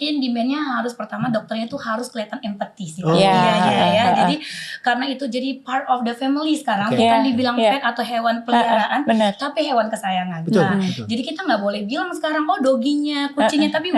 mungkin demand-nya harus pertama dokternya tuh harus kelihatan empati sih. Oh. Iya. Jadi karena itu jadi part of the family sekarang, bukan dibilang pet atau hewan peliharaan, tapi hewan kesayangan. Betul. Jadi kita nggak boleh bilang sekarang doginya, kucingnya, tapi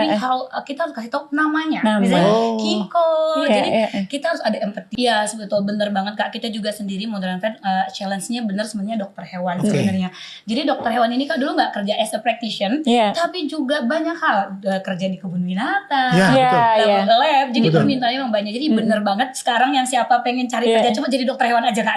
kita harus kasih tahu namanya. Misalnya Kiko. Jadi kita harus ada empati. Iya, sebetulnya bener banget Kak. Kita juga sendiri Modern Vet challenge-nya bener sebenarnya dokter hewan sebenarnya. Jadi dokter hewan ini Kak dulu nggak kerja as a practitioner, tapi juga banyak hal, kerja di kebun binatang, lab. Jadi permintaannya memang banyak. Jadi bener banget sekarang yang siapa pengen cari kerja coba jadi dokter hewan aja Kak.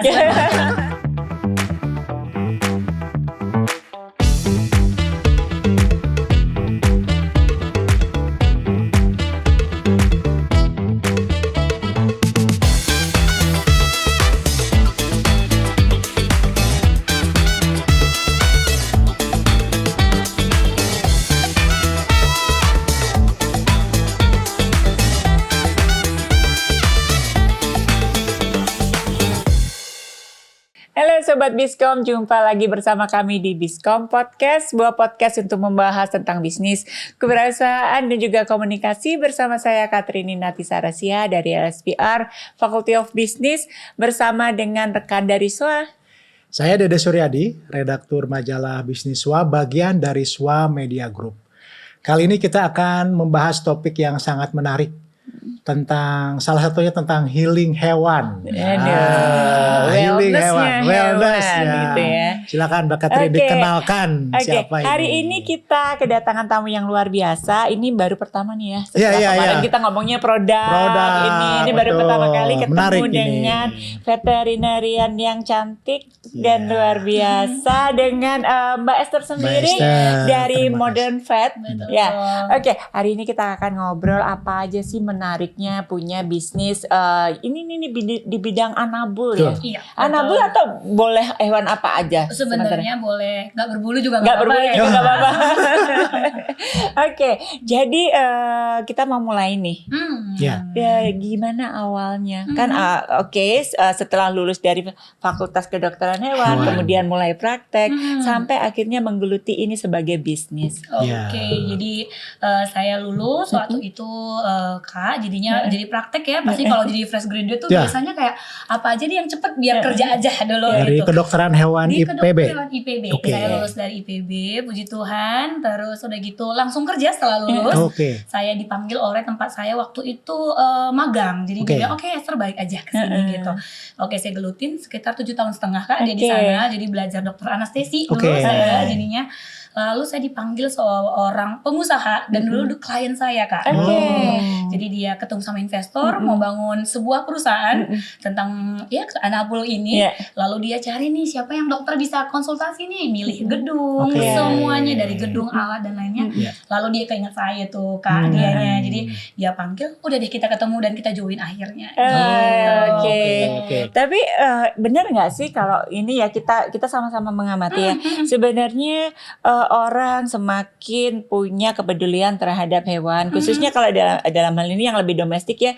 Sobat Biskom, jumpa lagi bersama kami di Biskom Podcast, sebuah podcast untuk membahas tentang bisnis, kewirausahaan, dan juga komunikasi bersama saya Katrini Natisarasia dari LSPR Faculty of Business bersama dengan rekan dari SWA. Saya Dede Suryadi, redaktur majalah Bisnis SWA, bagian dari SWA Media Group. Kali ini kita akan membahas topik yang sangat menarik, tentang salah satunya tentang healing hewan. Healing hewan, wellness gitu ya. Silakan Mbak Katrin dikenalkan siapa ini. Hari ini kita kedatangan tamu yang luar biasa. Ini baru pertama nih ya. Setelah kemarin kita ngomongnya produk ini baru pertama kali ketemu dengan veterinarian yang cantik dan luar biasa dengan Mbak Esther sendiri dari Modern Vet. Hari ini kita akan ngobrol apa aja sih menariknya punya bisnis ini di bidang anabul ya. Iya, anabul atau boleh hewan apa aja? Sebenarnya boleh nggak berbulu juga nggak apa-apa. Jadi kita mau mulai nih. Gimana awalnya? Kan setelah lulus dari Fakultas Kedokteran Hewan, kemudian mulai praktek sampai akhirnya menggeluti ini sebagai bisnis. Jadi saya lulus waktu itu Kak, jadinya jadi praktek ya. Pasti kalau jadi fresh graduate tuh biasanya kayak apa aja nih yang cepet biar kerja aja dulu dari gitu. Kedokteran Hewan IPB. Saya lulus dari IPB, puji Tuhan. Terus udah gitu langsung kerja setelah lulus. Saya dipanggil oleh tempat saya waktu itu magang. Jadi dia bilang Esther balik aja ke sini gitu. Saya gelutin sekitar 7,5 tahun Kak dia di sana. Jadi belajar dokter anestesi dulu saya jadinya. Lalu saya dipanggil seorang pengusaha dan dulu klien saya Kak. Jadi dia ketemu sama investor mau bangun sebuah perusahaan tentang anabul ini. Lalu dia cari nih siapa yang dokter bisa konsultasi nih, milih gedung semuanya dari gedung alat dan lainnya. Lalu dia keinget saya tuh Kak dianya. Jadi dia panggil, udah deh kita ketemu dan kita join akhirnya. Tapi benar nggak sih kalau ini ya kita sama-sama mengamati ya. Sebenarnya orang semakin punya kepedulian terhadap hewan, khususnya kalau dalam hal ini yang lebih domestik ya,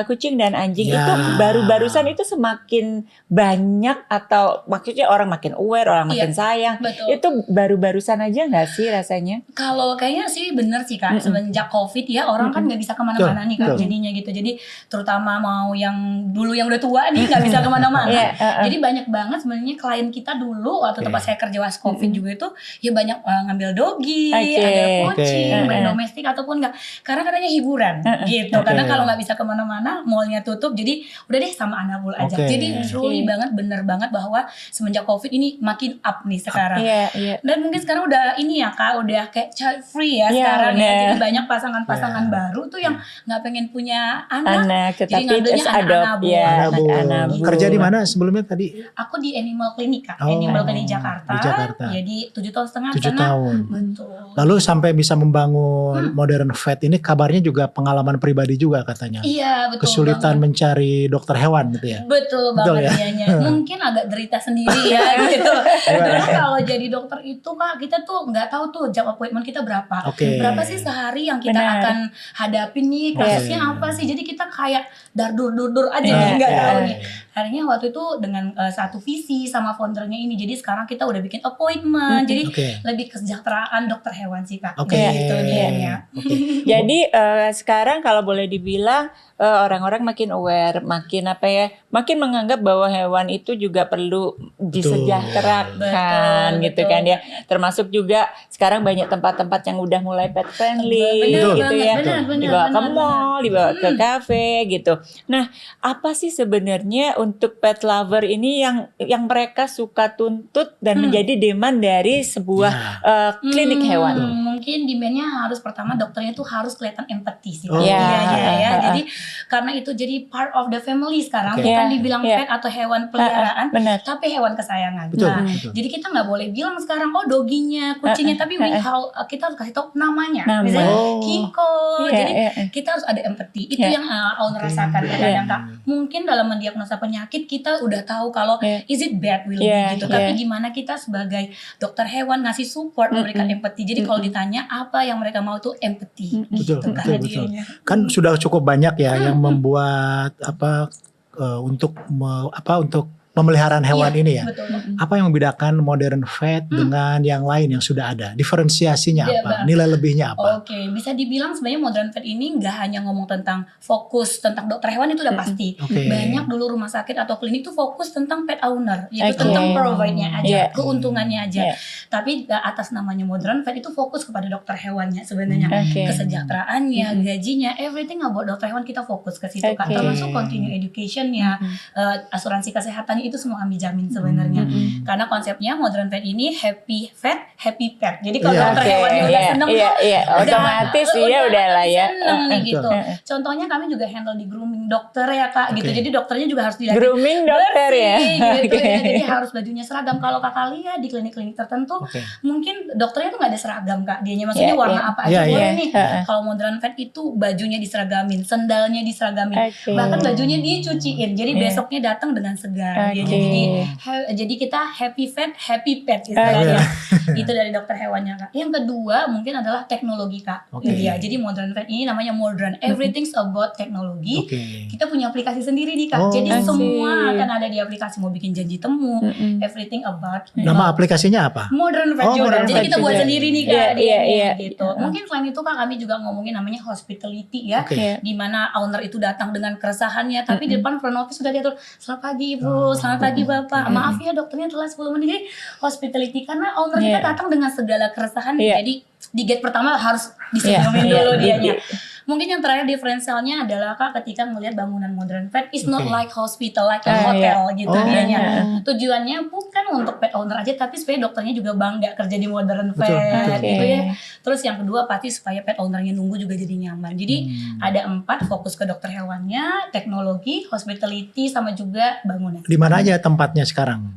kucing dan anjing itu baru-barusan itu semakin banyak atau maksudnya orang makin aware, orang makin sayang. Itu baru-barusan aja nggak sih rasanya? Kalau kayaknya sih bener sih Kak, semenjak COVID ya orang kan nggak bisa kemana-mana nih Kak jadinya gitu. Jadi terutama mau yang dulu yang udah tua nih nggak bisa kemana-mana. Jadi banyak banget sebenarnya klien kita dulu waktu tempat saya kerja pas COVID juga itu ya banyak ngambil dogi, ada kucing, main domestik ataupun enggak. Karena katanya hiburan gitu. Karena kalau nggak bisa kemana-mana, mallnya tutup. Jadi udah deh sama anabul aja. Jadi truly banget, bener banget bahwa semenjak COVID ini makin up nih sekarang. Dan mungkin sekarang udah ini ya Kak, udah kayak child free ya sekarang ya. Jadi banyak pasangan-pasangan baru tuh yang nggak pengen punya anak jadi ngambilnya anak anabul. Kerja di mana sebelumnya tadi? Aku di Animal Clinic Kak, Animal Clinic Jakarta. Jadi 7,5 tahun 7 tahun. Betul. Lalu sampai bisa membangun Modern Vet ini kabarnya juga pengalaman pribadi juga katanya. Iya, betul. Kesulitan mencari dokter hewan gitu ya. Betul banget dianya. Mungkin agak derita sendiri ya gitu. Karena kalau jadi dokter itu Kak, kita tuh nggak tahu tuh jam appointment kita berapa. Berapa sih sehari yang kita akan hadapin nih, kasusnya apa sih. Jadi kita kayak dur aja nih, nggak tahu nih. Akhirnya waktu itu dengan satu visi sama foundernya ini, jadi sekarang kita udah bikin appointment, jadi lebih kesejahteraan dokter hewan sih Kak. Gitu dianya. Jadi sekarang kalau boleh dibilang orang-orang makin aware, makin menganggap bahwa hewan itu juga perlu disejahterakan gitu kan ya. Termasuk juga sekarang banyak tempat-tempat yang udah mulai pet friendly gitu ya. Dibawa ke mall, dibawa ke cafe gitu. Nah, apa sih sebenarnya untuk pet lover ini yang mereka suka tuntut dan menjadi demand dari sebuah klinik hewan? Mungkin demandnya harus pertama dokternya tuh harus kelihatan empati sih. Jadi karena itu jadi part of the family sekarang, bukan dibilang pet atau hewan peliharaan, tapi hewan kesayangan. Jadi kita nggak boleh bilang sekarang doginya, kucingnya, tapi kita harus kasih tahu namanya. Misalnya Kiko. Jadi kita harus ada empati. Itu yang owner rasakan kadang-kadang Kak. Mungkin dalam mendiagnosa penyakit kita udah tahu kalau is it bad will be gitu. Tapi gimana kita sebagai dokter hewan ngasih support, memberikan empati. Jadi kalau ditanya apa yang mereka mau tuh empati. Betul. Kan sudah cukup banyak ya yang membuat untuk pemeliharaan hewan ini ya. Betul. Apa yang membedakan modern vet dengan yang lain yang sudah ada? Diferensiasinya apa? Nilai lebihnya apa? Oke, bisa dibilang sebenarnya modern vet ini nggak hanya ngomong tentang fokus tentang dokter hewan, itu udah pasti. Banyak dulu rumah sakit atau klinik tuh fokus tentang pet owner, yaitu tentang provide-nya aja, keuntungannya aja. Tapi atas namanya modern vet itu fokus kepada dokter hewannya sebenarnya, kesejahteraannya, gajinya, everything about dokter hewan kita fokus ke situ Kak. Termasuk continue education-nya, asuransi kesehatan itu semua kami jamin sebenarnya. Karena konsepnya modern vet ini happy vet, happy pet. Jadi kalau dokter hewannya udah seneng otomatis udah lah ya. Seneng nih gitu. Contohnya kami juga handle di grooming dokter ya Kak gitu. Jadi dokternya juga harus dilihat grooming dokter ya. Gitu ya. Jadi harus bajunya seragam. Kalau Kakak lihat di klinik-klinik tertentu mungkin dokternya tuh nggak ada seragam Kak. Dianya maksudnya warna apa aja boleh nih. Kalau modern vet itu bajunya diseragamin, sendalnya diseragamin, bahkan bajunya dicuciin. Jadi besoknya datang dengan segar. Jadi kita happy vet, happy pet istilahnya. Itu dari dokter hewannya Kak. Yang kedua mungkin adalah teknologi Kak. Jadi modern vet ini namanya modern. Everything's about teknologi. Kita punya aplikasi sendiri nih Kak. Jadi semua akan ada di aplikasi. Mau bikin janji temu, everything about. Nama aplikasinya apa? Modern vet juga. Jadi kita buat sendiri nih Kak. Gitu. Mungkin selain itu Kak kami juga ngomongin namanya hospitality ya. Di mana owner itu datang dengan keresahannya, tapi di depan front office sudah diatur. Selamat pagi Ibu, selamat pagi Bapak. Maaf ya dokternya telah 10 menit. Jadi hospitality karena owner kita datang dengan segala keresahan. Jadi di gate pertama harus disenyumin dulu dianya. Mungkin yang terakhir diferensialnya adalah Kak ketika melihat bangunan modern vet is not like hospital, like a hotel gitu dianya. Tujuannya bukan untuk pet owner aja, tapi supaya dokternya juga bangga kerja di modern vet gitu ya. Terus yang kedua pasti supaya pet ownernya nunggu juga jadi nyaman. Jadi ada 4 fokus ke dokter hewannya, teknologi, hospitality, sama juga bangunan. Di mana aja tempatnya sekarang?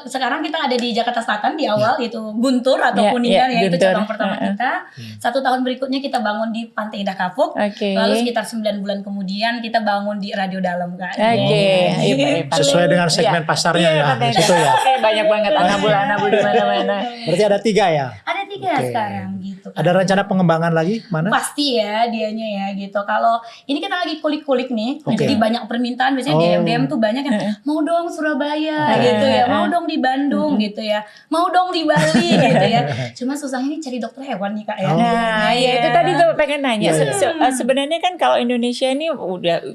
Sekarang kita ada di Jakarta Selatan di awal itu Guntur atau Kuningan ya itu cabang pertama kita. 1 tahun berikutnya kita bangun di Pantai Indah Kapuk. Lalu sekitar 9 bulan kemudian kita bangun di Radio Dalam Kak. Sesuai dengan segmen pasarnya ya. Situ ya. Banyak banget anabul di mana-mana. Berarti ada 3 ya? Ada 3 sekarang gitu. Ada rencana pengembangan lagi mana? Pasti ya dianya ya gitu. Kalau ini kita lagi kulik-kulik nih. Jadi banyak permintaan biasanya di DM tuh banyak yang mau dong Surabaya gitu ya. Mau dong di Bandung gitu ya. Mau dong di Bali gitu ya. Cuma susahnya nih cari dokter hewan nih Kak ya. Nah, itu tadi tuh pengen nanya. Sebenarnya kan kalau Indonesia ini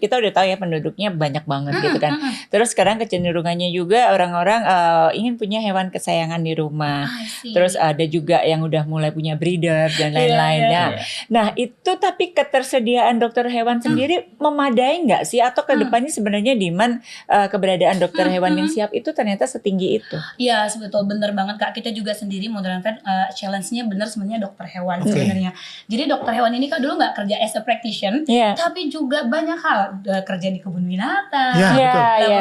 kita udah tahu ya penduduknya banyak banget gitu kan. Terus sekarang kecenderungannya juga orang-orang ingin punya hewan kesayangan di rumah. Terus ada juga yang udah mulai punya breeder dan lain-lain. Nah, itu tapi ketersediaan dokter hewan sendiri memadai nggak sih? Atau kedepannya sebenarnya demand keberadaan dokter hewan yang siap itu ternyata setinggi itu? Iya, sebetulnya bener banget Kak. Kita juga sendiri modern vet challenge-nya bener sebenarnya dokter hewan sebenarnya. Jadi dokter hewan ini Kak dulu nggak kerja as a practitioner, tapi juga banyak hal kerja di kebun binatang,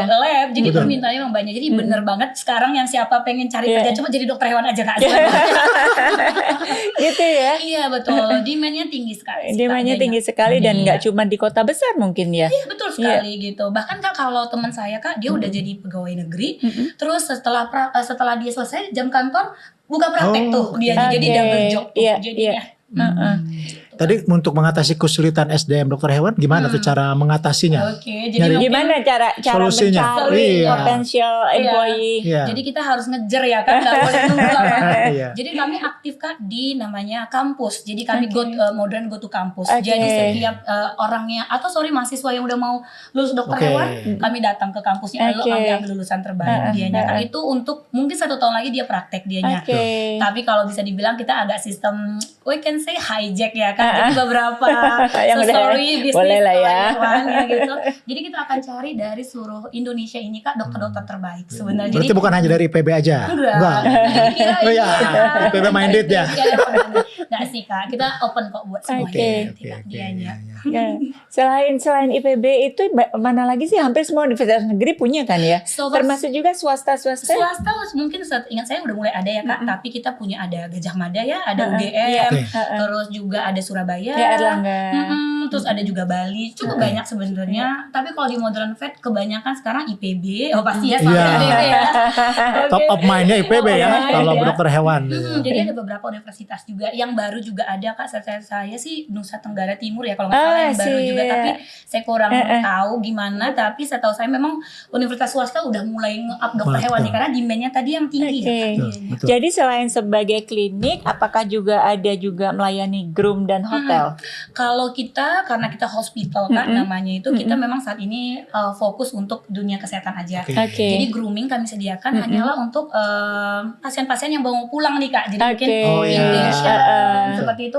lab. Jadi permintaannya memang banyak. Jadi bener banget sekarang yang siapa pengen cari kerja coba jadi dokter hewan aja Kak. Gitu ya? Iya betul. Demand-nya tinggi sekali. Demand-nya tinggi sekali dan nggak cuma di kota besar mungkin ya? Iya betul sekali gitu. Bahkan Kak kalau teman saya Kak dia udah jadi pegawai negeri. Terus setelah dia selesai jam kantor buka praktek tuh dia jadi double job tuh jadinya. Tadi untuk mengatasi kesulitan SDM dokter hewan, gimana tuh cara mengatasinya? Oke, jadi gimana cara solusinya? mencari Iya. potensial employee? Iya. Jadi kita harus ngejar ya kan, nggak boleh nunggu lama. Iya. Jadi kami aktif Kak di namanya kampus. Jadi kami modern go to kampus. Oke. Jadi setiap orangnya atau mahasiswa yang udah mau lulus dokter Oke. hewan, kami datang ke kampusnya. Lalu kami ambil lulusan terbaik dianya. Kan itu untuk mungkin 1 tahun lagi dia praktek dianya. Oke. Tapi kalau bisa dibilang kita agak sistem we can say hijack ya kan. Jadi beberapa Yang story bisnis boleh lah ya. hewannya gitu. Jadi kita akan cari dari seluruh Indonesia ini Kak dokter-dokter terbaik sebenarnya. Berarti Jadi bukan hanya dari IPB aja? Enggak. Kira Oh iya, IPB minded ya? Enggak sih Kak, kita open kok buat semuanya. Oke. Dianya. Ya. Selain IPB itu mana lagi sih, hampir semua universitas negeri punya kan ya? Termasuk juga swasta. Swasta mungkin ingat saya udah mulai ada ya Kak, tapi kita punya ada Gajah Mada ya, ada UGM, terus juga ada Surabaya, ya, Erlangga. Terus ada juga Bali, cukup banyak sebenarnya. Tapi kalau di Modern Vet kebanyakan sekarang IPB, pasti ya sama IPB ya. Top of mind-nya IPB ya, kalau dokter hewan. Jadi ada beberapa universitas juga, yang baru juga ada Kak. Saya sih Nusa Tenggara Timur ya kalau nggak salah yang baru juga, tapi saya kurang tahu gimana. Tapi saya tahu saya memang universitas swasta udah mulai nge-up dokter hewan nih, karena demand-nya tadi yang tinggi ya. Betul. Jadi selain sebagai klinik, apakah juga ada melayani groom dan hotel? Kalau kita, karena kita hospital Kak namanya itu, kita memang saat ini fokus untuk dunia kesehatan aja. Jadi grooming kami sediakan hanyalah untuk pasien-pasien yang mau pulang nih Kak. Jadi mungkin inpatient seperti itu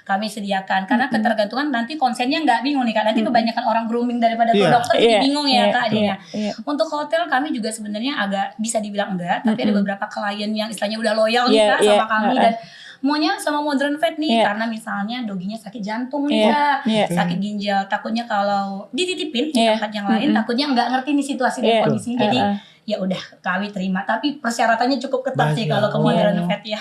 kami sediakan, karena ketergantungan nanti konsennya nggak bingung nih Kak. Nanti kebanyakan orang grooming daripada ke dokter jadi bingung ya Kak adanya. Untuk hotel kami juga sebenarnya agak bisa dibilang enggak, tapi ada beberapa klien yang istilahnya udah loyal nih Kak sama kami dan maunya sama Modern Vet nih, karena misalnya doginya sakit jantung nih Kak, sakit ginjal, takutnya kalau dititipin di tempat yang lain takutnya nggak ngerti nih situasi dan kondisinya, jadi ya udah kami terima, tapi persyaratannya cukup ketat sih kalau ke Modern Vet ya.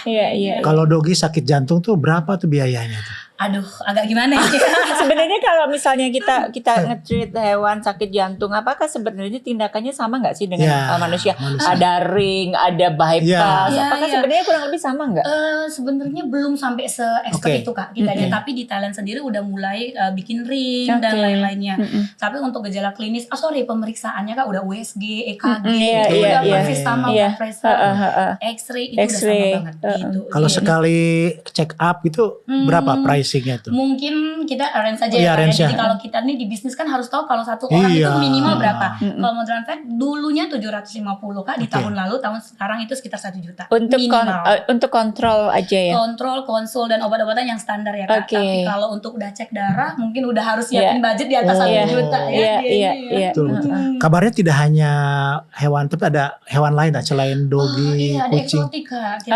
Kalau dogi sakit jantung tuh berapa tuh biayanya tuh? Aduh, agak gimana ya? Sebenarnya kalau misalnya kita nge-treat hewan sakit jantung, apakah sebenarnya tindakannya sama nggak sih dengan manusia? Ada ring, ada bypass, apakah sebenarnya kurang lebih sama nggak? Sebenarnya belum sampai se-expert itu Kak kitanya, tapi di Thailand sendiri udah mulai bikin ring dan lain-lainnya. Tapi untuk gejala klinis, pemeriksaannya Kak udah USG, EKG, itu udah persis sama, blood pressure, X-ray itu udah sama banget gitu. Kalau sekali check up itu berapa pricingnya tuh? Mungkin kita arrange saja ya. Jadi kalau kita nih di bisnis kan harus tahu kalau satu orang itu minimal berapa. Kalau Modern Vet dulunya 750 Kak di tahun lalu, tahun sekarang itu sekitar 1 juta. Untuk kontrol aja ya. Kontrol, konsul dan obat-obatan yang standar ya Kak. Tapi kalau untuk udah cek darah mungkin udah harus siapin budget di atas 1 juta ya. Iya. Kabarnya tidak hanya hewan, tapi ada hewan lain selain dogi, ada kucing. eksotik Kak.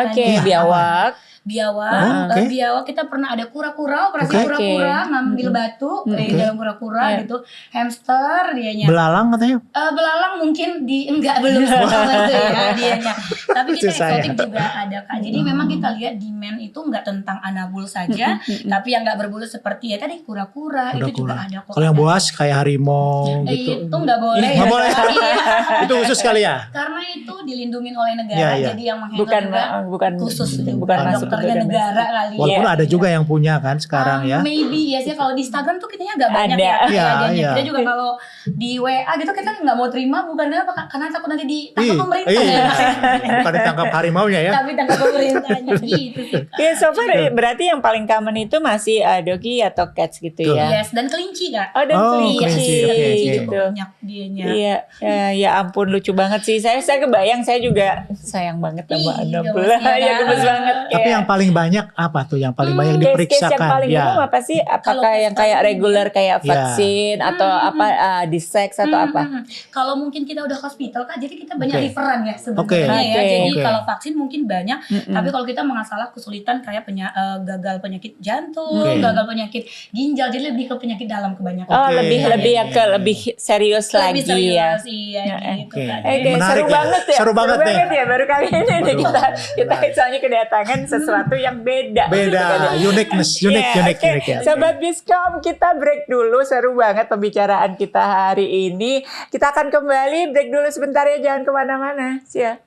Biawak. Biawak kita pernah ada kura-kura, operasi kura-kura, ngambil batu di dalam kura-kura gitu, hamster dianya. Belalang katanya? Belalang mungkin belum sama itu ya dianya. Tapi kita eksotik juga ada Kak. Jadi memang kita lihat demand itu nggak tentang anabul saja, tapi yang nggak berbulu seperti ya tadi kura-kura itu juga ada kok. Kalau yang buas kayak harimau gitu. Itu nggak boleh. Nggak boleh. Itu khusus kali ya? Karena itu dilindungin oleh negara, jadi yang menghandle bukan khusus bukan masuk dokternya negara kali ya. Walaupun ada juga yang punya kan sekarang ya. Maybe ya sih, kalau di Instagram tuh kitanya agak banyak kita juga kalau di WA gitu kita nggak mau terima, bukan karena takut nanti ditangkap pemerintah ya. Bukan ditangkap harimaunya ya, tapi tangkap pemerintahnya gitu sih. Ya so far berarti yang paling common itu masih doggy atau cats gitu ya. Yes, dan kelinci Kak. Dan kelinci gitu. Banyak dianya. Iya, ya ampun lucu banget sih. Saya kebayang, saya juga sayang banget sama anabul. Ya gemes banget. Tapi yang paling banyak apa tuh yang paling banyak diperiksakan? Yang paling umum apa sih? Apakah yang kayak reguler kayak vaksin atau apa di seks atau apa? Kalau mungkin kita udah hospital Kak, jadi kita banyak referan ya sebenarnya ya. Jadi kalau vaksin mungkin banyak, tapi kalau kita masalah kesulitan kayak gagal penyakit jantung, gagal penyakit ginjal, jadi lebih ke penyakit dalam kebanyakan. Lebih serius lagi ya. Iya gitu Kak. Menarik seru banget nih. Ya baru kali ini kita misalnya kedatangan sesuatu yang beda, uniqueness ya. Sobat Biskom, kita break dulu. Seru banget pembicaraan kita hari ini. Kita akan kembali, break dulu sebentar ya, jangan kemana-mana. Siap.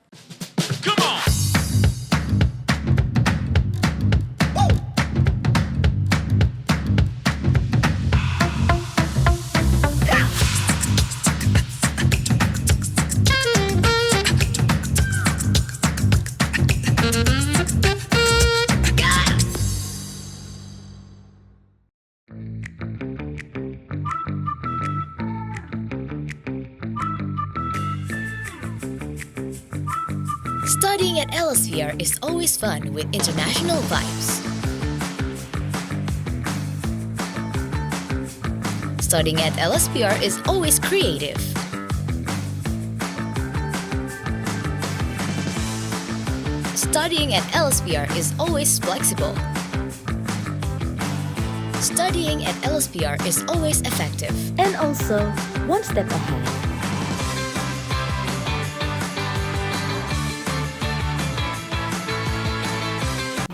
Studying at Elsevier is always fun with international vibes. Studying at Elsevier is always creative. Studying at Elsevier is always flexible. Studying at Elsevier is always effective. And also, one step ahead.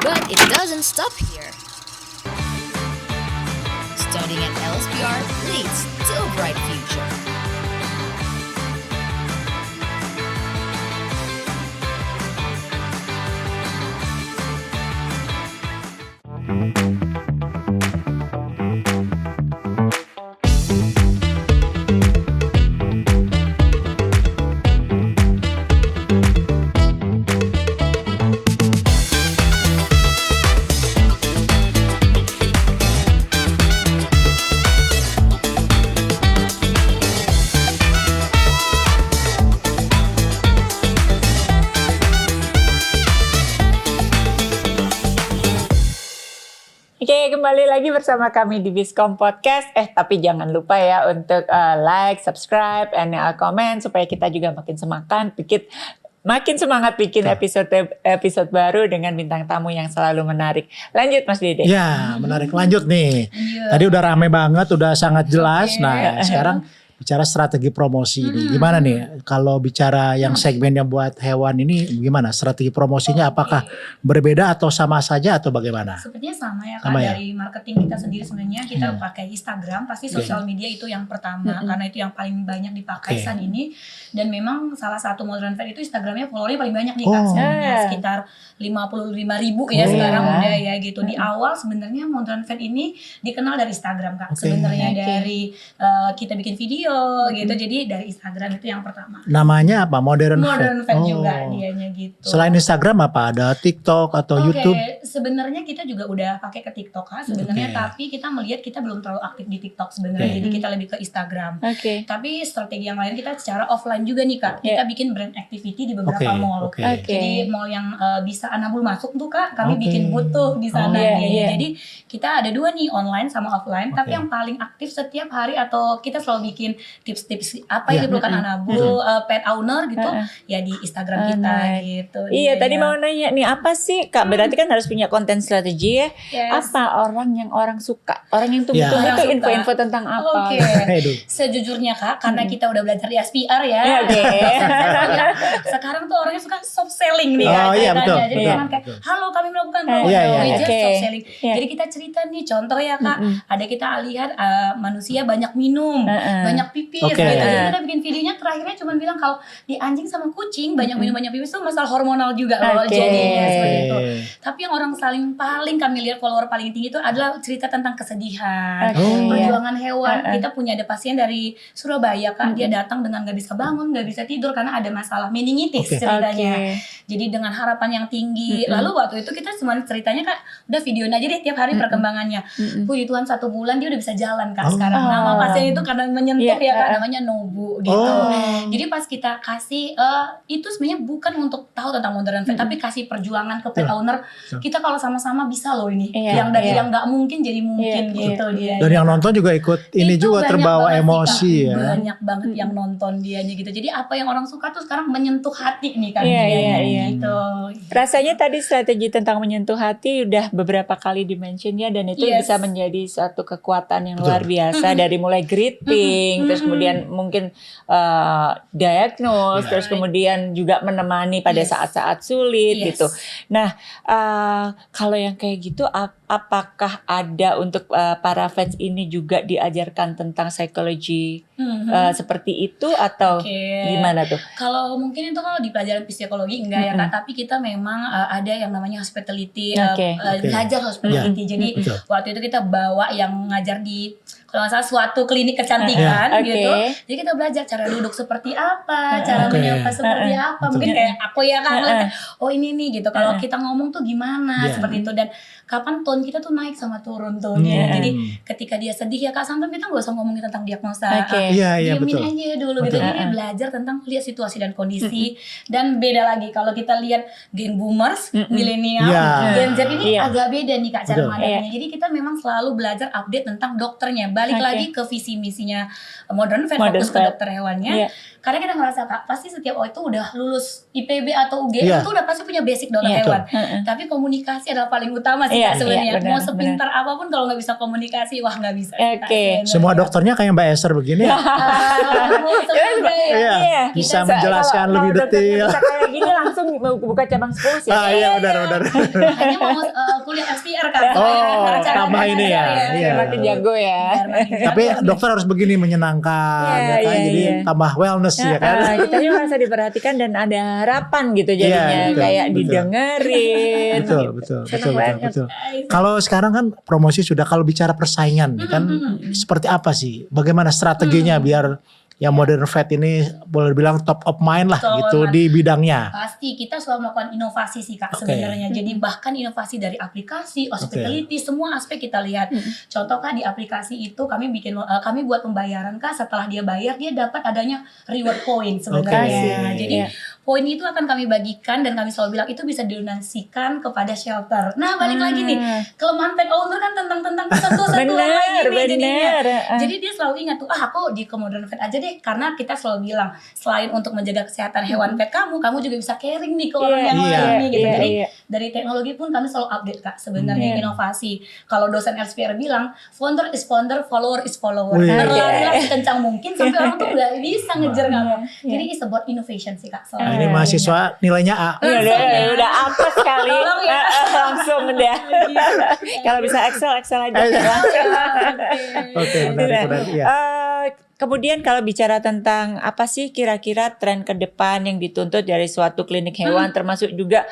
But it doesn't stop here. Studying at Elsevier leads to a bright future. Oke, kembali lagi bersama kami di Biskom Podcast. Tapi jangan lupa ya untuk like, subscribe, and comment supaya kita juga makin semangat bikin episode baru dengan bintang tamu yang selalu menarik. Lanjut Mas Dede. Ya, menarik. Lanjut nih. Tadi udah rame banget, udah sangat jelas. Nah, sekarang bicara strategi promosi nih. Gimana nih kalau bicara yang segmen yang buat hewan ini gimana? Strategi promosinya apakah berbeda atau sama saja atau bagaimana? Sepertinya sama ya Kak, dari marketing kita sendiri sebenarnya kita pakai Instagram, pasti sosial media itu yang pertama karena itu yang paling banyak dipakai saat ini, dan memang salah satu modern vet itu Instagramnya followernya paling banyak nih Kak, sebenarnya sekitar 55.000 ya sekarang udah ya gitu. Di awal sebenarnya modern vet ini dikenal dari Instagram Kak, sebenarnya dari kita bikin video gitu, jadi dari Instagram itu yang pertama. Namanya apa? Modern Vet juga dianya gitu. Selain Instagram apa? Ada TikTok atau YouTube? Sebenarnya kita juga udah pakai ke TikTok Kak sebenarnya, tapi kita melihat kita belum terlalu aktif di TikTok sebenarnya, jadi kita lebih ke Instagram. Tapi strategi yang lain kita secara offline juga nih Kak, kita bikin brand activity di beberapa mall. Jadi mall yang bisa Anabul masuk tuh Kak, kami bikin booth tuh di sana dianya. Jadi kita ada dua nih, online sama offline, tapi yang paling aktif setiap hari atau kita selalu bikin tips-tips apa yang diperlukan Anabul pet owner gitu ya di Instagram kita gitu. Iya, tadi mau nanya nih, apa sih Kak, berarti kan harus punya konten strategi ya. Apa orang yang orang suka, orang yang tunggu-tunggu tuh info-info tentang apa? Sejujurnya Kak, karena kita udah belajar di SPR ya. Sekarang tuh orangnya suka soft selling nih katanya. Jadi jangan kayak halo kami melakukan soft selling. Jadi kita cerita nih, contoh ya Kak, ada kita lihat manusia banyak minum, banyak pipis gitu. Jadi kita bikin videonya terakhirnya cuma bilang kalau di anjing sama kucing banyak minum banyak pipis itu masalah hormonal juga loh jadinya seperti itu. Tapi yang orang paling kami lihat follower paling tinggi itu adalah cerita tentang kesedihan, perjuangan hewan. Kita punya ada pasien dari Surabaya Kak, dia datang dengan gak bisa bangun, gak bisa tidur karena ada masalah meningitis ceritanya. Jadi dengan harapan yang tinggi. Lalu waktu itu kita cuma ceritanya Kak, udah videoin aja deh tiap hari perkembangannya. Puji Tuhan 1 bulan dia udah bisa jalan Kak sekarang. Nama pasien itu karena menyentuh ya Kak, namanya Nobu gitu. Jadi pas kita kasih itu sebenarnya bukan untuk tahu tentang modern vet, tapi kasih perjuangan ke pet owner. Kita kalau sama-sama bisa loh ini. Yang dari yang nggak mungkin jadi mungkin gitu dia. Dan yang nonton juga ikut ini itu juga terbawa emosi ya. Banyak banget yang nonton dianya gitu. Jadi apa yang orang suka tuh sekarang menyentuh hati nih kan dianya gitu. Rasanya tadi strategi tentang menyentuh hati udah beberapa kali dimention ya, dan itu bisa menjadi suatu kekuatan yang luar biasa dari mulai greeting, terus kemudian mungkin diagnose, terus kemudian juga menemani pada saat-saat sulit gitu. Nah, kalau yang kayak gitu apakah ada untuk para fans ini juga diajarkan tentang psikologi seperti itu atau gimana tuh? Kalau mungkin itu kalau di pelajaran psikologi enggak ya Kak, tapi kita memang ada yang namanya hospitality, ngajar hospitality. Jadi waktu itu kita bawa yang ngajar di kalau nggak salah suatu klinik kecantikan gitu. Jadi kita belajar cara duduk seperti apa, cara menyapa seperti apa. Mungkin kayak aku ya Kak, oh ini nih gitu. Kalau kita ngomong tuh gimana seperti itu. Dan kapan tone kita tuh naik sama turun tuh. Jadi ketika dia sedih ya Kak, sometimes kita nggak usah ngomongin tentang diagnosa. Iya, Diemin betul. aja dulu gitu. Jadi belajar tentang lihat situasi dan kondisi. Dan beda lagi kalau kita lihat Gen Boomers, milenial, Gen Z ini agak beda nih Kak cara menghadapinya. Jadi kita memang selalu belajar update tentang dokternya. Balik lagi ke visi misinya Modern Vet, fokus ke dokter hewannya. Karena kita ngerasa Kak, pasti setiap itu udah lulus IPB atau UGM itu udah pasti punya basic dokter hewan. Tapi komunikasi adalah paling utama sih Kak sebenarnya. Mau sepintar apapun kalau nggak bisa komunikasi, wah nggak bisa. Semua dokternya kayak Mbak Esther begini ya. Bisa menjelaskan lebih detail. Bisa kayak gini langsung buka cabang 10 sih. Iya benar. Hanya mau kuliah SPR Kak. Tambah ini ya. Iya, makin jago ya. Tapi dokter harus begini menyenangkan, jadi tambah wellness ya kan. Kita juga merasa diperhatikan dan ada harapan gitu jadinya, kayak didengerin. Betul. Kalau sekarang kan promosi sudah, kalau bicara persaingan kan seperti apa sih? Bagaimana strateginya biar yang Modern Vet ini boleh bilang top of mind lah gitu di bidangnya. Pasti kita selalu melakukan inovasi sih Kak sebenarnya. Jadi bahkan inovasi dari aplikasi, hospitality, semua aspek kita lihat. Contoh Kak di aplikasi itu kami buat pembayaran Kak, setelah dia bayar dia dapat adanya reward point sebenarnya. Jadi poin itu akan kami bagikan dan kami selalu bilang itu bisa didonasikan kepada shelter. Nah balik lagi nih, kelemahan pet owner kan tentang satu-satu lagi nih jadinya. Jadi dia selalu ingat tuh, aku di Modern Vet aja deh, karena kita selalu bilang selain untuk menjaga kesehatan hewan pet kamu juga bisa caring nih ke orang yang lain nih gitu. Jadi dari teknologi pun kami selalu update Kak sebenarnya inovasi. Kalau dosen LSPR bilang founder is founder, follower is follower. Berlarilah sekencang mungkin sampai orang tuh nggak bisa ngejar kamu. Jadi it's about innovation sih Kak. Ini mahasiswa nilainya A. Udah apa sekali. Langsung udah. Kalau bisa Excel aja. Oke, menarik. Kemudian kalau bicara tentang apa sih kira-kira tren ke depan yang dituntut dari suatu klinik hewan, termasuk juga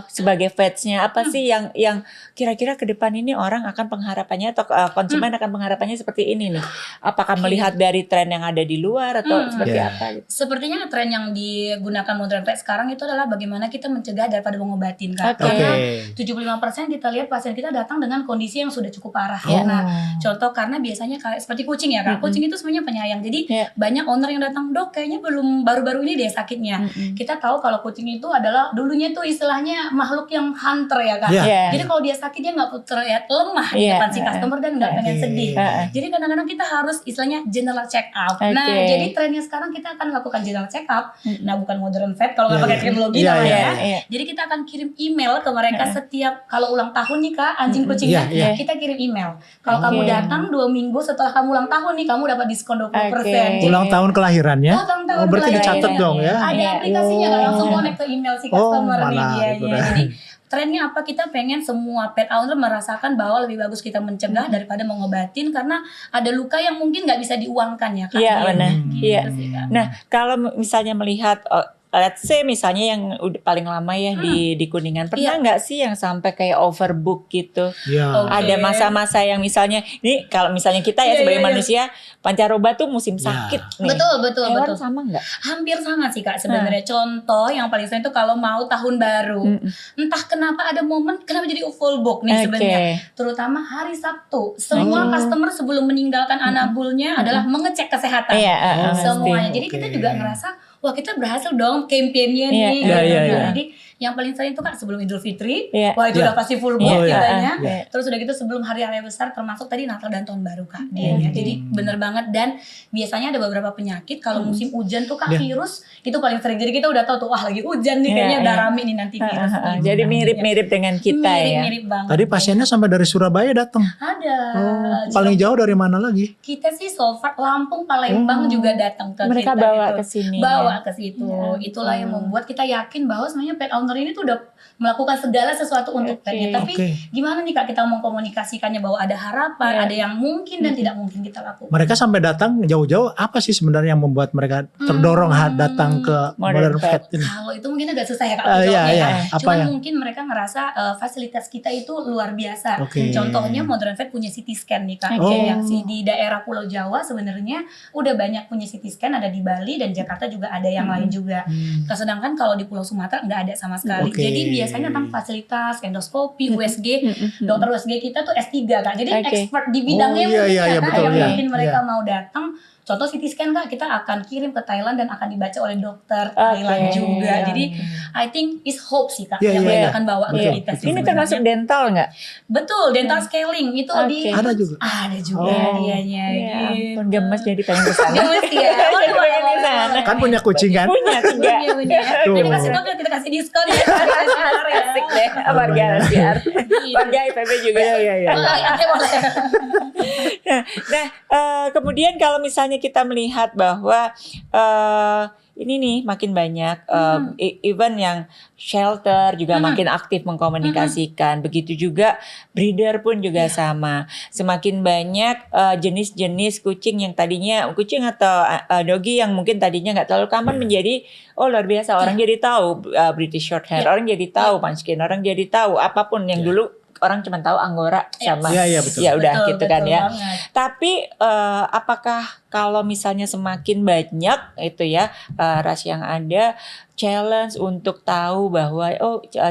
sebagai vetsnya, apa sih yang kira-kira ke depan ini orang akan pengharapannya atau konsumen akan pengharapannya seperti ini nih? Apakah melihat dari tren yang ada di luar atau seperti apa? Gitu? Sepertinya tren yang digunakan Modern Vet sekarang itu adalah bagaimana kita mencegah daripada mengobatin Kak. Karena 75% kita lihat pasien kita datang dengan kondisi yang sudah cukup parah ya. Nah, contoh karena biasanya kayak seperti kucing ya Kak. Kucing itu sebenarnya penyayang. Jadi banyak owner yang datang, dok kayaknya belum baru-baru ini deh sakitnya. Kita tahu kalau kucing itu adalah dulunya tuh istilahnya makhluk yang hunter ya Kak. Jadi kalau dia sakit dia nggak terlihat lemah di depan si customer dan nggak pengen sedih. Jadi kadang-kadang kita harus istilahnya general check up. Nah jadi trennya sekarang kita akan lakukan general check up. Nah bukan Modern Vet kalau nggak pakai teknologi namanya. Jadi kita akan kirim email ke mereka setiap kalau ulang tahun nih Kak anjing kucingnya kita kirim email. Kalau kamu datang 2 minggu setelah kamu ulang tahun nih kamu dapat diskon 20%. Ulang tahun kelahirannya? Berarti dicatat dong ya? Ada aplikasinya kan langsung connect ke email si customer nih dia. Jadi trennya apa? Kita pengen semua pet owner merasakan bahwa lebih bagus kita mencegah daripada mengobatin karena ada luka yang mungkin nggak bisa diuangkan ya Kak. Iya benar. Iya. Nah kalau misalnya melihat let's say misalnya yang udah paling lama ya di Kuningan, pernah nggak sih yang sampai kayak overbook gitu? Ada masa-masa yang misalnya ini kalau misalnya kita ya sebagai manusia pancaroba tuh musim sakit nih. Betul. Sama nggak? Hampir sama sih Kak sebenarnya. Contoh yang paling sering itu kalau mau tahun baru, entah kenapa ada momen kenapa jadi full book nih sebenarnya. Terutama hari Sabtu, semua customer sebelum meninggalkan anabulnya adalah mengecek kesehatan semuanya. Jadi kita juga ngerasa wah kita berhasil dong kampanye nih. Jadi yang paling sering itu Kak sebelum Idul Fitri, wah itu udah pasti full book kitanya. Terus udah gitu sebelum hari-hari besar termasuk tadi Natal dan Tahun Baru Kak dianya. Jadi bener banget dan biasanya ada beberapa penyakit kalau musim hujan tuh Kak virus itu paling sering. Jadi kita udah tahu tuh wah lagi hujan nih kayaknya udah rame nih nanti virus. Jadi mirip-mirip dengan kita ya. Mirip banget. Tadi pasiennya sampai dari Surabaya datang. Ada. Paling jauh dari mana lagi? Kita sih so far Lampung, Palembang juga datang ke mereka kita. Mereka bawa ke sini. Bawa ke situ. Itulah yang membuat kita yakin bahwa sebenarnya pet owner ini tuh udah melakukan segala sesuatu untuk petnya. Tapi gimana nih Kak kita mengkomunikasikannya bahwa ada harapan, ada yang mungkin dan tidak mungkin kita lakukan. Mereka sampai datang jauh-jauh, apa sih sebenarnya yang membuat mereka terdorong datang ke Modern Vet ini? Kalau itu mungkin agak susah ya Kak jawabnya. Cuman mungkin mereka ngerasa fasilitas kita itu luar biasa. Contohnya Modern Vet punya CT scan nih Kak. Yang di daerah Pulau Jawa sebenarnya udah banyak punya CT scan, ada di Bali dan Jakarta juga ada yang lain juga. Sedangkan kalau di Pulau Sumatera nggak ada sama sama sekali. Oke. Jadi biasanya tentang fasilitas, endoskopi, USG, dokter USG kita tuh S3 Kak. Jadi expert di bidangnya Oh, iya, Kak. betul, Yang iya. mungkin mereka Iya. mau datang. Contoh CT scan Kak, kita akan kirim ke Thailand dan akan dibaca oleh dokter Thailand juga. Jadi I think is hope sih Kak Iya, yang iya, mereka iya. akan bawa ke Betul, kita sih. Ini sebenarnya. termasuk dental nggak? Betul, dental scaling itu di Ada juga. Ada juga Oh. dianya Ya gitu. ampun, gemes jadi pengen kesana. Gemes ya. Jadi pengen kesana. Kan punya kucing kan? Punya 3. Punya. Tuh. Jadi kasih tau kita kasih diskon ya. Asik deh, warga LSPR. Warga IPB juga. Iya. Boleh. Nah, kemudian kalau misalnya kita melihat bahwa ini nih makin banyak even yang shelter juga makin aktif mengkomunikasikan. Begitu juga breeder pun juga sama. Semakin banyak jenis-jenis kucing yang tadinya kucing atau doggy yang mungkin tadinya nggak terlalu common menjadi luar biasa. Orang jadi tahu British Shorthair, orang jadi tahu Munchkin, orang jadi tahu apapun yang dulu orang cuma tahu Angora sama Iya, betul. ya udah Betul, gitu kan betul ya. banget. Tapi apakah kalau misalnya semakin banyak itu ya ras yang ada challenge untuk tahu bahwa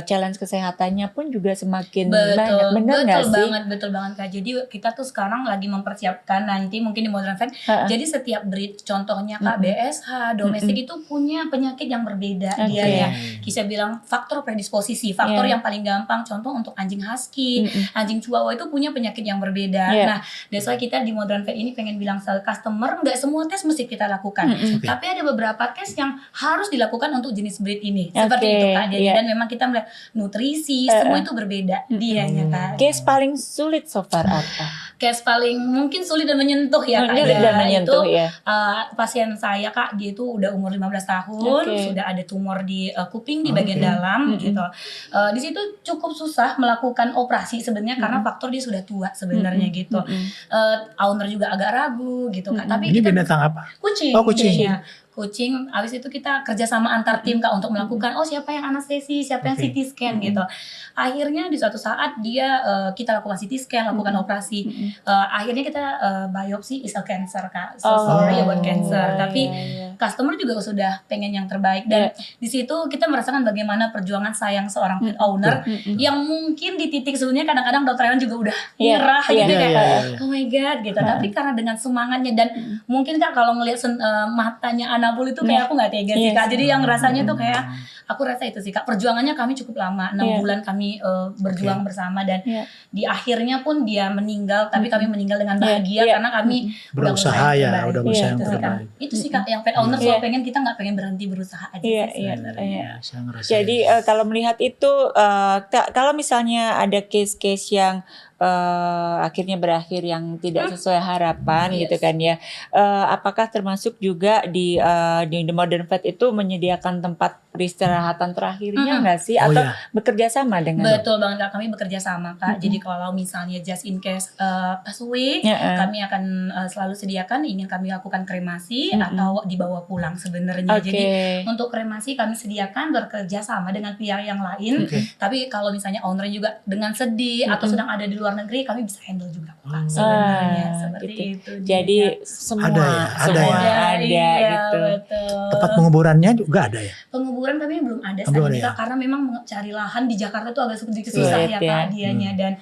challenge kesehatannya pun juga semakin banyak, benar nggak sih? Betul banget Kak. Jadi kita tuh sekarang lagi mempersiapkan nanti mungkin di Modern Vet. Jadi setiap breed, contohnya Kak BSH, domestik itu punya penyakit yang berbeda dia ya. Kita bilang faktor predisposisi, faktor yang paling gampang. Contoh untuk anjing husky, anjing chihuahua itu punya penyakit yang berbeda. Nah, that's why kita di Modern Vet ini pengen bilang ke customer, nggak semua tes mesti kita lakukan. Tapi ada beberapa tes yang harus dilakukan untuk jenis breed ini. Seperti itu Kak. Jadi dan memang kita melihat nutrisi, semua itu berbeda dianya Kak. Case paling sulit so far apa? Case paling mungkin sulit dan menyentuh ya Kak. Sulit dan menyentuh itu, ya. Pasien saya Kak, dia itu udah umur 15 tahun, sudah ada tumor di kuping di bagian dalam gitu. Di situ cukup susah melakukan operasi sebenarnya karena faktor dia sudah tua sebenarnya gitu. Owner juga agak ragu gitu Kak. Tapi Ini kita binatang apa? kucing. Oh, kucing. Iya. Kucing, abis itu kita kerja sama antar tim Kak untuk melakukan siapa yang anestesi, siapa yang CT scan gitu. Akhirnya di suatu saat dia kita lakukan CT scan, lakukan operasi. Akhirnya kita biopsi is a cancer Kak. So sorry about cancer. Tapi customer juga sudah pengen yang terbaik dan di situ kita merasakan bagaimana perjuangan sayang seorang pet owner yang mungkin di titik sebelumnya kadang-kadang dokter Hewan juga udah nyerah gitu kayak oh my god gitu. Tapi karena dengan semangatnya dan mungkin Kak kalau ngelihat matanya Anabul itu kayak aku nggak tega sih Kak. Jadi yang rasanya tuh kayak aku rasa itu sih Kak. Perjuangannya kami cukup lama, 6 bulan kami berjuang bersama dan di akhirnya pun dia meninggal. Tapi kami meninggal dengan bahagia karena kami berusaha ya, udah berusaha yang itu sih, Kak. terbaik. Itu sih Kak yang pet owner selalu pengen, kita nggak pengen berhenti berusaha aja sih sebenarnya. Saya ngerasain. Jadi kalau melihat itu, kalau misalnya ada case-case yang akhirnya berakhir yang tidak sesuai harapan gitu kan ya, apakah termasuk juga di The Modern Vet itu menyediakan tempat peristirahatan terakhirnya nggak sih? Atau bekerja sama dengan? Betul banget Kak, kami bekerja sama Kak. Jadi kalau misalnya just in case pass away, kami akan selalu sediakan, ingin kami lakukan kremasi atau dibawa pulang sebenarnya. Jadi untuk kremasi kami sediakan bekerja sama dengan pihak yang lain. Tapi kalau misalnya owner juga dengan sedih atau sedang ada di luar negeri, kami bisa handle juga Kak sebenarnya seperti itu. Jadi semua ada iya, gitu. Betul. Tempat penguburannya juga ada ya? Penguburan kami belum ada saat Belum ini ada Kak, karena memang cari lahan di Jakarta tuh agak sedikit susah ya Kak dianya dan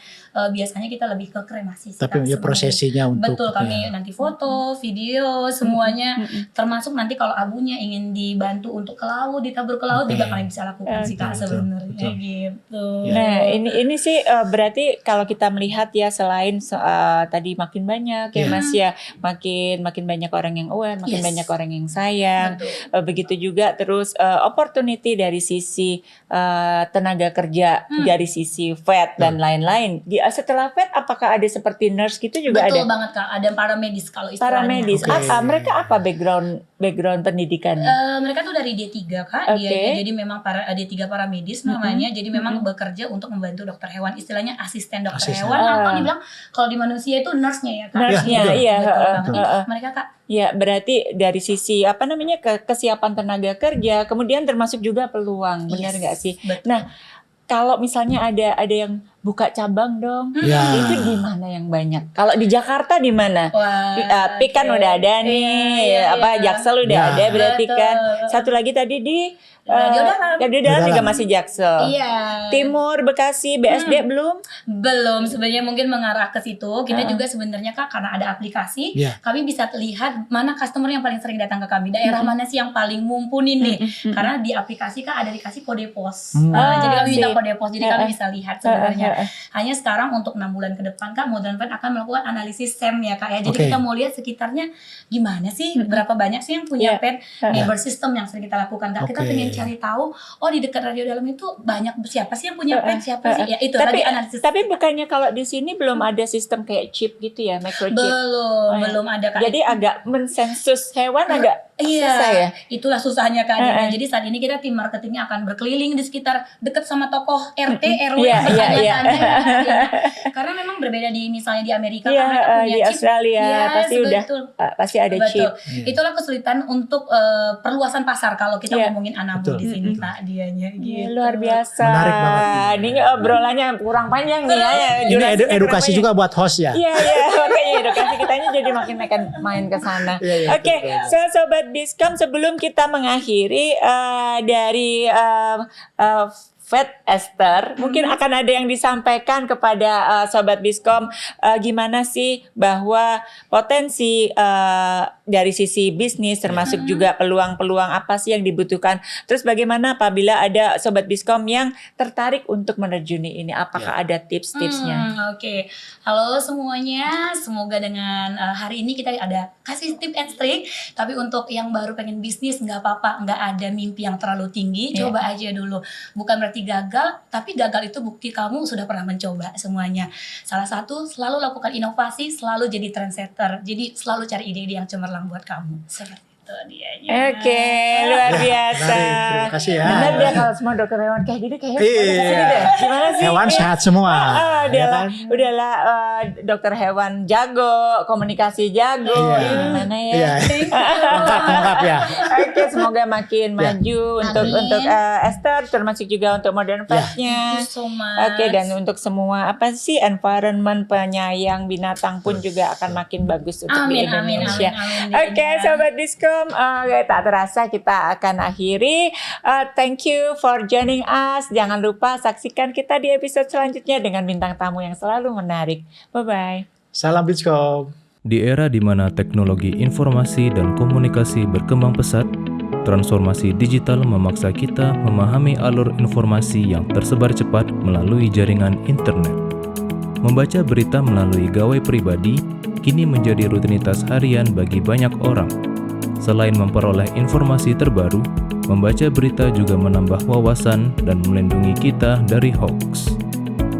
biasanya kita lebih ke kremasi sih, Tapi Kak, ya prosesinya untuk betul kami nanti foto, video semuanya termasuk nanti kalau abunya ingin dibantu untuk ke laut, ditabur ke laut juga kami bisa lakukan sih Kak sebenarnya gitu. Nah ini sih berarti kalau kita melihat ya selain tadi makin banyak ya Mas ya, makin banyak orang yang aware, makin banyak orang yang sayang. Begitu juga terus opportunity dari sisi tenaga kerja, dari sisi vet dan lain-lain. Setelah vet apakah ada seperti nurse gitu juga? Betul ada? banget Kak, ada paramedis kalau istilahnya. Paramedis. Mereka apa background pendidikannya? Mereka tuh dari D3 Kak, dia jadi memang D3 paramedis namanya. Jadi memang bekerja untuk membantu dokter hewan, istilahnya asisten dokter hewan atau dibilang kalau di manusia itu nurse-nya ya Kak. Nurse-nya, iya. Betul banget. Mereka Kak. Ya, berarti dari sisi kesiapan tenaga kerja, kemudian termasuk juga peluang, benar nggak sih? Betul. Nah, kalau misalnya ada yang buka cabang dong. Ya. Itu di mana yang banyak? Kalau di Jakarta di mana? PIK kan udah ada nih, Jaksel udah ada berarti kan. Satu lagi tadi di Radio Dalam juga masih Jaksel. Iya. Timur, Bekasi, BSD belum sebenarnya mungkin mengarah ke situ. Kita juga sebenarnya Kak, karena ada aplikasi, kami bisa lihat mana customer yang paling sering datang ke kami, daerah mana sih yang paling mumpuni nih. Karena di aplikasi Kak ada dikasih kode pos. Jadi kami minta kode pos, jadi kami bisa lihat sebenarnya. Hanya sekarang untuk 6 bulan ke depan Kak, Modern Pen akan melakukan analisis SEM ya Kak ya. Jadi kita mau lihat sekitarnya gimana sih, berapa banyak sih yang punya pen, neighbor system yang sering kita lakukan Kak. Kita pengen cari tahu, di dekat Radio Dalam itu banyak siapa sih yang punya pen, siapa sih? Ya itu lagi analisis. Tapi bukannya kalau di sini belum ada sistem kayak chip gitu ya, microchip? Belum ada Kak. Jadi agak mensensus hewan agak susah ya? Itulah susahnya Kak. Jadi saat ini kita tim marketingnya akan berkeliling di sekitar dekat sama tokoh RT, RW, bertanya-tanya. Karena memang berbeda misalnya di Amerika, kan mereka punya di chip. Australia pasti ada chip. Itulah kesulitan untuk perluasan pasar kalau kita ngomongin Anambu di sini Kak, dianya gitu. Luar biasa. Menarik banget. Ini obrolannya kurang panjang nih ya. Ini edukasi juga buat host ya. Iya, makanya edukasi kitanya jadi makin main ke sana. Oke, Sobat Biskom, sebelum kita mengakhiri dari Vet Esther, mungkin akan ada yang disampaikan kepada Sobat Biskom, gimana sih bahwa potensi dari sisi bisnis termasuk juga peluang-peluang apa sih yang dibutuhkan. Terus bagaimana apabila ada Sobat Biskom yang tertarik untuk menerjuni ini, apakah ada tips-tipsnya? Oke. Halo semuanya, semoga dengan hari ini kita ada kasih tips and trik. Tapi untuk yang baru pengen bisnis nggak apa-apa, nggak ada mimpi yang terlalu tinggi, coba aja dulu. Bukan berarti gagal, tapi gagal itu bukti kamu sudah pernah mencoba semuanya. Salah satu, selalu lakukan inovasi, selalu jadi trendsetter. Jadi selalu cari ide-ide yang cemerlang buat kamu. Seperti itu dianya. Oke, luar biasa. Terima kasih ya. Benar dia kalau semua dokter hewan kayak gini kayaknya gimana sih? Hewan sehat semua. Udahlah dokter hewan jago, komunikasi jago, gimana ya? Lengkap ya. Oke, semoga makin maju untuk Esther, termasuk juga untuk Modern Vet-nya. Thank you so much. Oke, dan untuk semua environment penyayang binatang pun juga akan makin bagus untuk di Indonesia. Oke, Sobat Biskom, tak terasa kita akan akhiri. Thank you for joining us. Jangan lupa saksikan kita di episode selanjutnya dengan bintang tamu yang selalu menarik. Bye-bye. Salam Biskom. Di era di mana teknologi informasi dan komunikasi berkembang pesat, transformasi digital memaksa kita memahami alur informasi yang tersebar cepat melalui jaringan internet. Membaca berita melalui gawai pribadi kini menjadi rutinitas harian bagi banyak orang. Selain memperoleh informasi terbaru, membaca berita juga menambah wawasan dan melindungi kita dari hoax.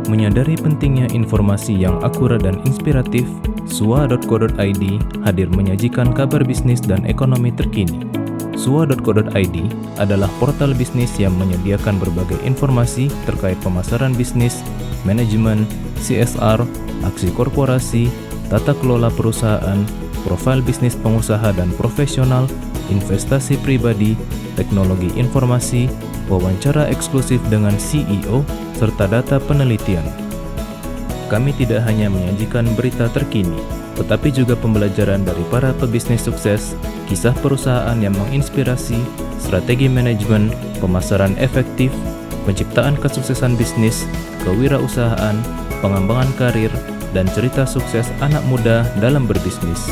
Menyadari pentingnya informasi yang akurat dan inspiratif, sua.co.id hadir menyajikan kabar bisnis dan ekonomi terkini. Sua.co.id adalah portal bisnis yang menyediakan berbagai informasi terkait pemasaran bisnis, manajemen, CSR, aksi korporasi, tata kelola perusahaan, profil bisnis pengusaha dan profesional, investasi pribadi, teknologi informasi, wawancara eksklusif dengan CEO, serta data penelitian. Kami tidak hanya menyajikan berita terkini, tetapi juga pembelajaran dari para pebisnis sukses, kisah perusahaan yang menginspirasi, strategi manajemen, pemasaran efektif, penciptaan kesuksesan bisnis, kewirausahaan, pengembangan karir, dan cerita sukses anak muda dalam berbisnis.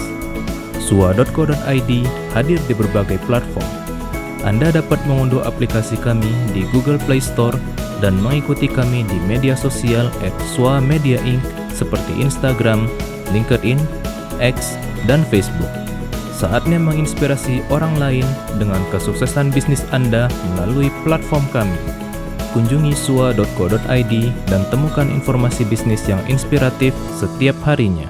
Sua.co.id hadir di berbagai platform. Anda dapat mengunduh aplikasi kami di Google Play Store dan mengikuti kami di media sosial @swa-media inc seperti Instagram, LinkedIn, X, dan Facebook. Saatnya menginspirasi orang lain dengan kesuksesan bisnis Anda melalui platform kami. Kunjungi sua.co.id dan temukan informasi bisnis yang inspiratif setiap harinya.